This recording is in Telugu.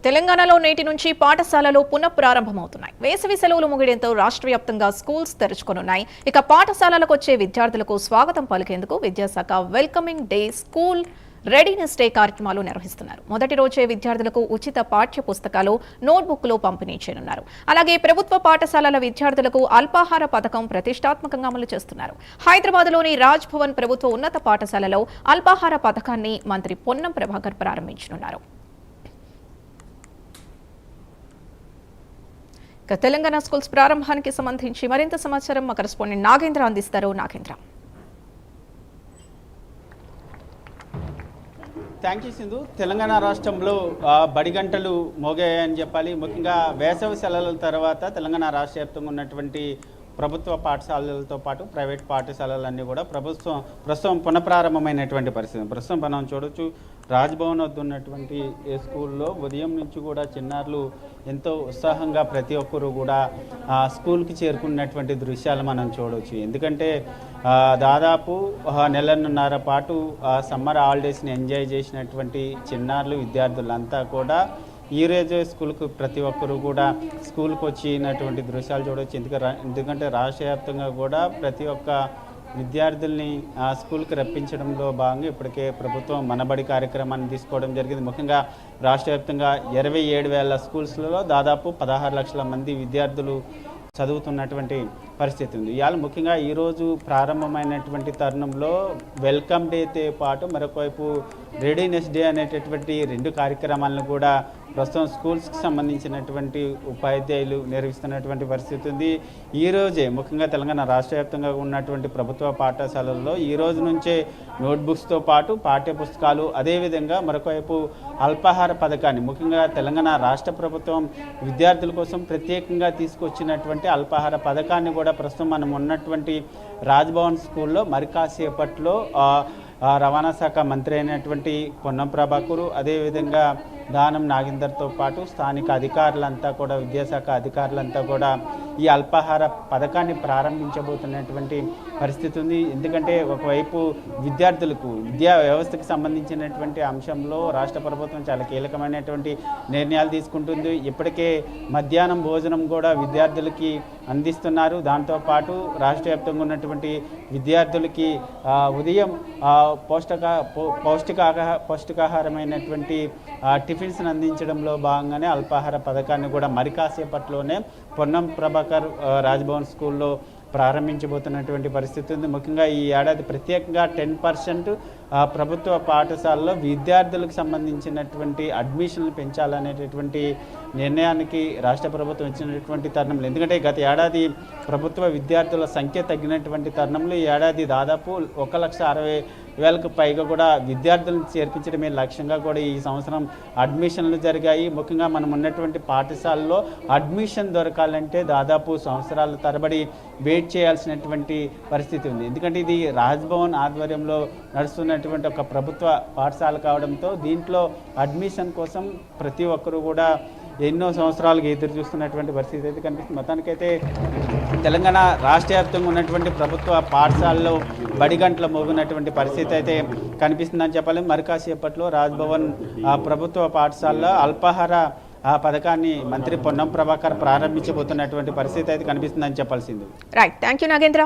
తెలంగాణలో నేటి నుంచి పాఠశాలలు పునఃప్రారంభమవుతున్నాయి. వేసవి సెలవులు ముగియడంతో రాష్ట్ర వ్యాప్తంగా స్కూల్స్ తెరుచుకోనున్నాయి. ఇక పాఠశాలలకు వచ్చే విద్యార్థులకు స్వాగతం పలికేందుకు విద్యాశాఖ welcoming day, school readiness day కార్యక్రమాలు నిర్వహిస్తున్నారు. మొదటి రోజే విద్యార్థులకు ఉచిత పాఠ్య పుస్తకాలు, నోట్బుక్లు పంపిణీ చేయనున్నారు. అలాగే ప్రభుత్వ పాఠశాలల విద్యార్థులకు అల్పాహార పథకం ప్రతిష్టాత్మకంగా అమలు చేస్తున్నారు. హైదరాబాద్లోని రాజ్ భవన్ ప్రభుత్వ ఉన్నత పాఠశాలలో అల్పాహార పథకాన్ని మంత్రి పొన్నం ప్రభాకర్ ప్రారంభించనున్నారు. తెలంగాణ స్కూల్స్ ప్రారంభానికి సంబంధించి మరింత సమాచారం మా కరెస్పాండెంట్ నాగేంద్ర అందిస్తారు. నాగేంద్ర. Thank you Sindhu. తెలంగాణ రాష్ట్రంలో బడి గంటలు మోగాయని చెప్పాలి. ముఖ్యంగా వేసవి సెలవుల తర్వాత తెలంగాణ రాష్ట్ర వ్యాప్తంగా ఉన్నటువంటి ప్రభుత్వ పాఠశాలలతో పాటు ప్రైవేట్ పాఠశాలలన్నీ కూడా ప్రస్తుతం పునఃప్రారంభమైనటువంటి పరిస్థితి. ప్రస్తుతం మనం చూడొచ్చు, రాజ్భవన్ వద్ద ఉన్నటువంటి స్కూల్లో ఉదయం నుంచి కూడా చిన్నారులు ఎంతో ఉత్సాహంగా ప్రతి ఒక్కరూ కూడా స్కూల్కి చేరుకున్నటువంటి దృశ్యాలు మనం చూడవచ్చు. ఎందుకంటే దాదాపు నెలన్నర పాటు సమ్మర్ హాలిడేస్ని ఎంజాయ్ చేసినటువంటి చిన్నారులు, విద్యార్థులంతా కూడా ఈ రోజే స్కూల్కు ప్రతి ఒక్కరూ కూడా స్కూల్కి వచ్చినటువంటి దృశ్యాలు చూడవచ్చు. ఎందుకంటే రాష్ట్ర వ్యాప్తంగా కూడా ప్రతి ఒక్క విద్యార్థుల్ని స్కూల్కి రప్పించడంలో భాగంగా ఇప్పటికే ప్రభుత్వం మనబడి కార్యక్రమాన్ని తీసుకోవడం జరిగింది. ముఖ్యంగా రాష్ట్ర వ్యాప్తంగా 27,000 స్కూల్స్లలో దాదాపు 16 లక్షల మంది విద్యార్థులు చదువుతున్నటువంటి పరిస్థితి ఉంది. ఇవాళ ముఖ్యంగా ఈరోజు ప్రారంభమైనటువంటి తరుణంలో వెల్కమ్ డేతో పాటు మరొకవైపు రెడీనెస్ డే అనేటటువంటి 2 కార్యక్రమాలను కూడా ప్రస్తుతం స్కూల్స్కి సంబంధించినటువంటి ఉపాధ్యాయులు నిర్వహిస్తున్నటువంటి పరిస్థితి ఉంది. ఈరోజే ముఖ్యంగా తెలంగాణ రాష్ట్ర వ్యాప్తంగా ఉన్నటువంటి ప్రభుత్వ పాఠశాలల్లో ఈ రోజు నుంచే నోట్బుక్స్తో పాటు పాఠ్య పుస్తకాలు, అదేవిధంగా మరొకవైపు అల్పాహార పథకాన్ని, ముఖ్యంగా తెలంగాణ రాష్ట్ర ప్రభుత్వం విద్యార్థుల కోసం ప్రత్యేకంగా తీసుకొచ్చినటువంటి అల్పాహార పథకాన్ని కూడా ప్రస్తుతం మనం ఉన్నటువంటి రాజ్భవన్ స్కూల్లో మరి కాసేపట్లో రవాణా శాఖ మంత్రి అయినటువంటి పొన్నం ప్రభాకర్, అదేవిధంగా దానం నాగేందర్తో పాటు స్థానిక అధికారులంతా కూడా, విద్యాశాఖ అధికారులంతా కూడా ఈ అల్పాహార పథకాన్ని ప్రారంభించబోతున్నటువంటి పరిస్థితి ఉంది. ఎందుకంటే ఒకవైపు విద్యార్థులకు విద్యా వ్యవస్థకు సంబంధించినటువంటి అంశంలో రాష్ట్ర ప్రభుత్వం చాలా కీలకమైనటువంటి నిర్ణయాలు తీసుకుంటుంది. ఇప్పటికే మధ్యాహ్నం భోజనం కూడా విద్యార్థులకి అందిస్తున్నారు. దాంతోపాటు రాష్ట్ర వ్యాప్తంగా ఉన్నటువంటి విద్యార్థులకి ఉదయం పౌష్టికాహారమైనటువంటి టిఫిన్స్ని అందించడంలో భాగంగానే అల్పాహార పథకాన్ని కూడా మరి కాసేపట్లోనే పొన్నం ప్రభాకర్ రాజ్భవన్ స్కూల్లో ప్రారంభించబోతున్నటువంటి పరిస్థితి ఉంది. ముఖ్యంగా ఈ ఏడాది ప్రత్యేకంగా 10% ప్రభుత్వ పాఠశాలలో విద్యార్థులకు సంబంధించినటువంటి అడ్మిషన్లు పెంచాలనేటటువంటి నిర్ణయానికి రాష్ట్ర ప్రభుత్వం ఇచ్చినటువంటి తరుణంలో, ఎందుకంటే గత ఏడాది ప్రభుత్వ విద్యార్థుల సంఖ్య తగ్గినటువంటి తరుణంలో ఈ ఏడాది దాదాపు 1,60,000కు పైగా కూడా విద్యార్థులను చేర్పించడమే లక్ష్యంగా కూడా ఈ సంవత్సరం అడ్మిషన్లు జరిగాయి. ముఖ్యంగా మనం ఉన్నటువంటి పాఠశాలలో అడ్మిషన్ దొరకాలంటే దాదాపు సంవత్సరాల తరబడి వెయిట్ చేయాల్సినటువంటి పరిస్థితి ఉంది. ఎందుకంటే ఇది రాజ్భవన్ ఆధ్వర్యంలో నడుస్తున్నటువంటి ఒక ప్రభుత్వ పాఠశాల కావడంతో దీంట్లో అడ్మిషన్ కోసం ప్రతి ఒక్కరూ కూడా ఎన్నో సంవత్సరాలుగా ఎదురు చూస్తున్నటువంటి పరిస్థితి అయితే కనిపిస్తుంది. మొత్తానికైతే తెలంగాణ రాష్ట్ర వ్యాప్తంగా ఉన్నటువంటి ప్రభుత్వ పాఠశాలలో బడిగంటల మోగినటువంటి పరిస్థితి అయితే కనిపిస్తుందని చెప్పాలి. మరి కాసేపట్లో రాజ్భవన్ ప్రభుత్వ పాఠశాలలో అల్పాహార పథకాన్ని మంత్రి పొన్నం ప్రభాకర్ ప్రారంభించబోతున్నటువంటి పరిస్థితి అయితే కనిపిస్తుందని చెప్పాల్సింది. Right, thank you Nagendra.